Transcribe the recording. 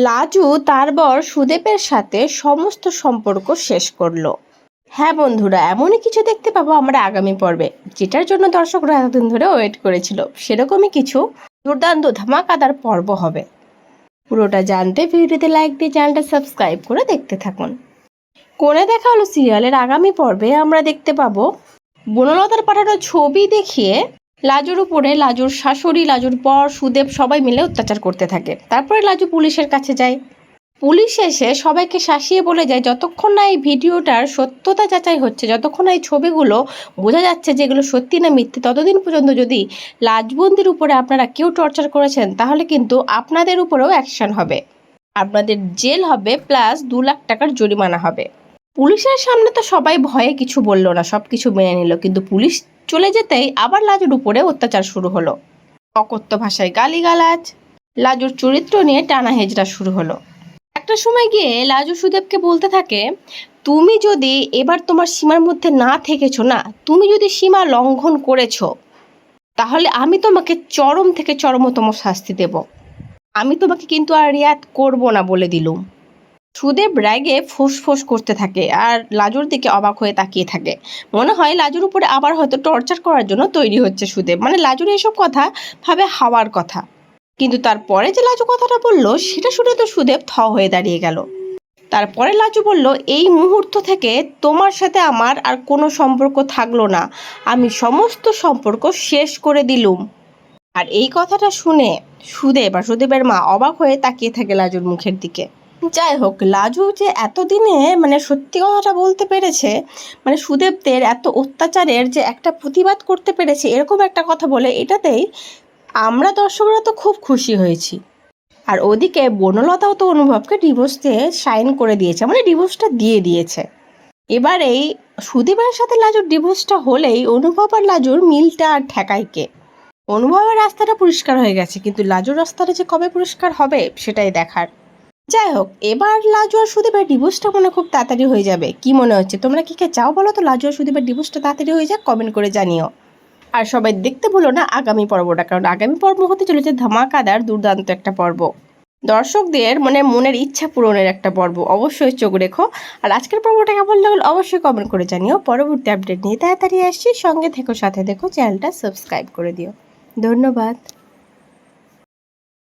লাজু তার বর সুদেবের সাথে সমস্ত সম্পর্ক শেষ করলো। হ্যাঁ বন্ধুরা, এমনই কিছু দেখতে পাবো আমরা আগামী পর্বে, যেটার জন্য দর্শকরা এতদিন ধরে ওয়েট করেছিল। সেরকমই কিছু দুর্দান্ত ধামাকাদার পর্ব হবে। পুরোটা জানতে ভিডিওতে লাইক দিয়ে চ্যানেলটা সাবস্ক্রাইব করে দেখতে থাকুন। কোণে দেখা হলো সিরিয়ালের আগামী পর্বে আমরা দেখতে পাবো বনলতার পাঠানো ছবি দেখিয়ে লাজুর উপরে লাজুর শাশুড়ি, লাজুর বর, সুদেব সবাই মিলে অত্যাচার করতে থাকে। তারপরে লাজু পুলিশের কাছে যায়। পুলিশ এসে সবাইকে শাসিয়ে বলে যায় যতক্ষণ না এই ভিডিওটার সত্যতা যাচাই হচ্ছে, যতক্ষণ না এই ছবিগুলো বোঝা যাচ্ছে যে এগুলো সত্যি না মিথ্যে, ততদিন পর্যন্ত যদি লাজবন্দির উপরে আপনারা কেউ টর্চার করেছেন তাহলে কিন্তু আপনাদের উপরেও অ্যাকশন হবে, আপনাদের জেল হবে, প্লাস 2 লাখ টাকার জরিমানা হবে। পুলিশের সামনে তো সবাই ভয়ে কিছু বলল না, সব কিছু মেনে নিল, কিন্তু পুলিশ চলে যেতেই আবার লাজুর উপরে অত্যাচার শুরু হলো। অকথ্য ভাষায় গালিগালাজ, লাজুর চরিত্র নিয়ে টানা হেজড়া শুরু হলো। একটা সময় গিয়ে লাজু সুদেবকে বলতে থাকে, তুমি যদি এবার তোমার সীমার মধ্যে না থেকেছো না, তুমি যদি সীমা লঙ্ঘন করেছো, তাহলে আমি তোমাকে চরম থেকে চরমতম শাস্তি দেব। আমি তোমাকে কিন্তু আর রিয়াত করব না বলে দিলুম। সুদেব রেগে ফোঁস করতে থাকে আর লাজুর দিকে অবাক হয়ে তাকিয়ে থাকে। মনে হয় লাজুর উপরে আবার হয়তো টর্চার করার জন্য তৈরি হচ্ছে সুদেব, মানে লাজুর এসব কথা ভাবে হাওয়ার কথা। কিন্তু তারপরে যে লাজু কথাটা বললো সেটা শুনে তো সুদেব থ হয়ে দাঁড়িয়ে গেল। তারপরে লাজু বলল, এই মুহূর্ত থেকে তোমার সাথে আমার আর কোনো সম্পর্ক থাকলো না, আমি সমস্ত সম্পর্ক শেষ করে দিলুম। আর এই কথাটা শুনে সুদেব আর সুদেবের মা অবাক হয়ে তাকিয়ে থাকে লাজুর মুখের দিকে। যাই হোক, লাজু যে এতদিনে মানে সত্যি কথাটা বলতে পেরেছে, মানে সুদেবদের এত অত্যাচারের যে একটা প্রতিবাদ করতে পেরেছে এরকম একটা কথা বলে, এটাতেই আমরা দর্শকরা তো খুব খুশি হয়েছি। আর ওদিকে বনলতাও তো অনুভবকে ডিভোর্সে সাইন করে দিয়েছে, মানে ডিভোর্সটা দিয়ে দিয়েছে। এবার এই সুদীপের সাথে লাজুর ডিভোর্সটা হলেই অনুভব আর লাজুর মিলটা আর ঠেকায় কে? অনুভবের রাস্তাটা পরিষ্কার হয়ে গেছে, কিন্তু লাজুর রাস্তাটা যে কবে পরিষ্কার হবে সেটাই দেখার। যাই হোক, এবার লাজু আর সুদীপের ডিভোর্সটা মনে খুব তাড়াতাড়ি হয়ে যাবে। কি মনে হচ্ছে, তোমরা কি চাও বলো তো লাজু আর সুদীপের ডিভোর্সটা তাড়াতাড়ি হয়ে যাক? কমেন্ট করে জানিও। আর সবাই দেখতে ভুলো না আগামী পর্বটা, কারণ আগামী পর্ব হতে চলেছে ধামাকাদার দুর্দান্ত একটা পর্ব, দর্শকদের মানে মনের ইচ্ছা পূরণের একটা পর্ব। অবশ্যই চোখ রেখো। আর আজকের পর্বটা কেমন লাগলো অবশ্যই কমেন্ট করে জানিও। পরবর্তী আপডেট নিয়ে তাড়াতাড়ি আসছি, সঙ্গে থেকো, সাথে দেখো, চ্যানেলটা সাবস্ক্রাইব করে দিও। ধন্যবাদ।